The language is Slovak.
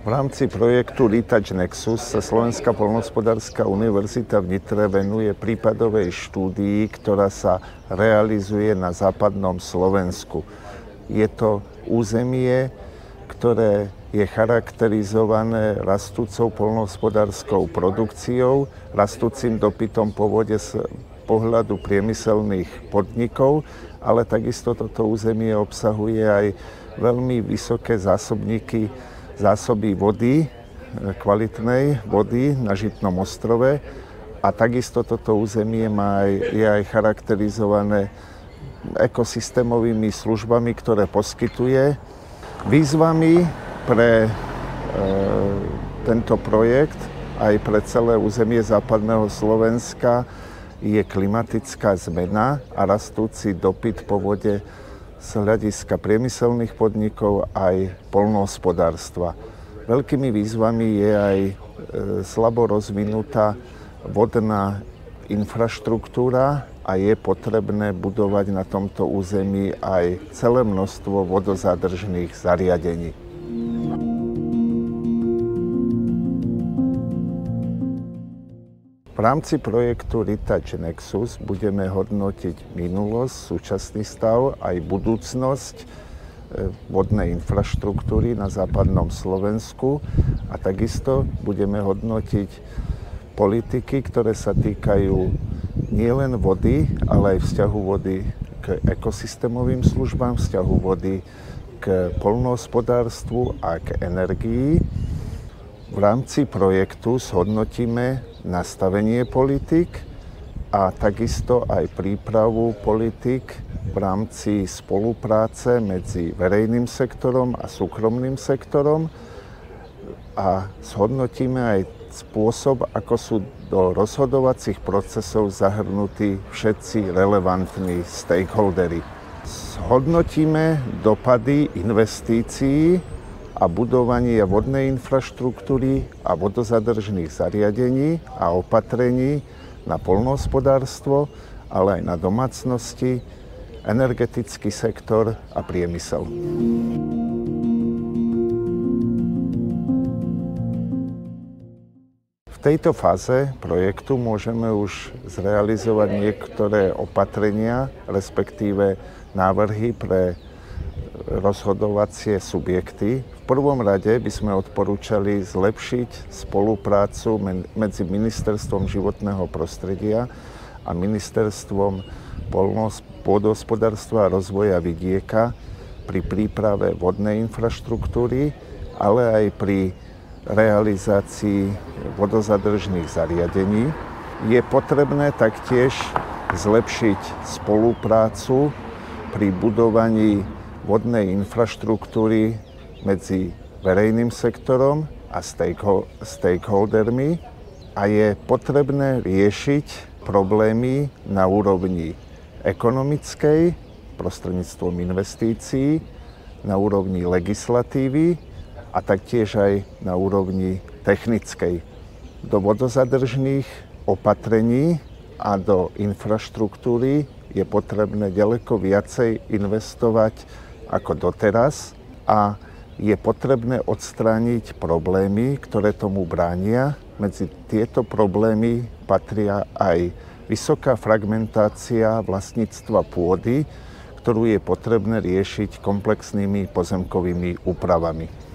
V rámci projektu Retač Nexus sa Slovenská poľnohospodárska univerzita v Nitre venuje prípadovej štúdii, ktorá sa realizuje na západnom Slovensku. Je to územie, ktoré je charakterizované rastúcou poľnohospodárskou produkciou, rastúcim dopytom po vode z pohľadu priemyselných podnikov, ale takisto toto územie obsahuje aj veľmi vysoké zásoby vody, kvalitnej vody na Žitnom ostrove a takisto toto územie je aj charakterizované ekosystémovými službami, ktoré poskytuje. Výzvami pre tento projekt aj pre celé územie západného Slovenska je klimatická zmena a rastúci dopyt po vode z hľadiska priemyselných podnikov aj poľnohospodárstva. Veľkými výzvami je aj slabo rozvinutá vodná infraštruktúra a je potrebné budovať na tomto území aj celé množstvo vodozádržných zariadení. V rámci projektu Retač Nexus budeme hodnotiť minulosť, súčasný stav aj budúcnosť vodnej infraštruktúry na západnom Slovensku a takisto budeme hodnotiť politiky, ktoré sa týkajú nielen vody, ale aj vzťahu vody k ekosystémovým službám, vzťahu vody k poľnohospodárstvu a k energii. V rámci projektu zhodnotíme nastavenie politík a takisto aj prípravu politík v rámci spolupráce medzi verejným sektorom a súkromným sektorom a zhodnotíme aj spôsob, ako sú do rozhodovacích procesov zahrnutí všetci relevantní stakeholdery. Zhodnotíme dopady investícií a budovanie vodnej infraštruktúry a vodozadržných zariadení a opatrení na poľnohospodárstvo, ale aj na domácnosti, energetický sektor a priemysel. V tejto fáze projektu môžeme už zrealizovať niektoré opatrenia, respektíve návrhy pre rozhodovacie subjekty. V prvom rade by sme odporúčali zlepšiť spoluprácu medzi Ministerstvom životného prostredia a Ministerstvom pôdohospodárstva a rozvoja vidieka pri príprave vodnej infraštruktúry, ale aj pri realizácii vodozadržných zariadení. Je potrebné taktiež zlepšiť spoluprácu pri budovaní vodnej infraštruktúry medzi verejným sektorom a stakeholdermi a je potrebné riešiť problémy na úrovni ekonomickej, prostredníctvom investícií, na úrovni legislatívy a taktiež aj na úrovni technickej. Do vodozadržných opatrení a do infraštruktúry je potrebné ďaleko viacej investovať ako doteraz a je potrebné odstrániť problémy, ktoré tomu bránia. Medzi tieto problémy patria aj vysoká fragmentácia vlastníctva pôdy, ktorú je potrebné riešiť komplexnými pozemkovými úpravami.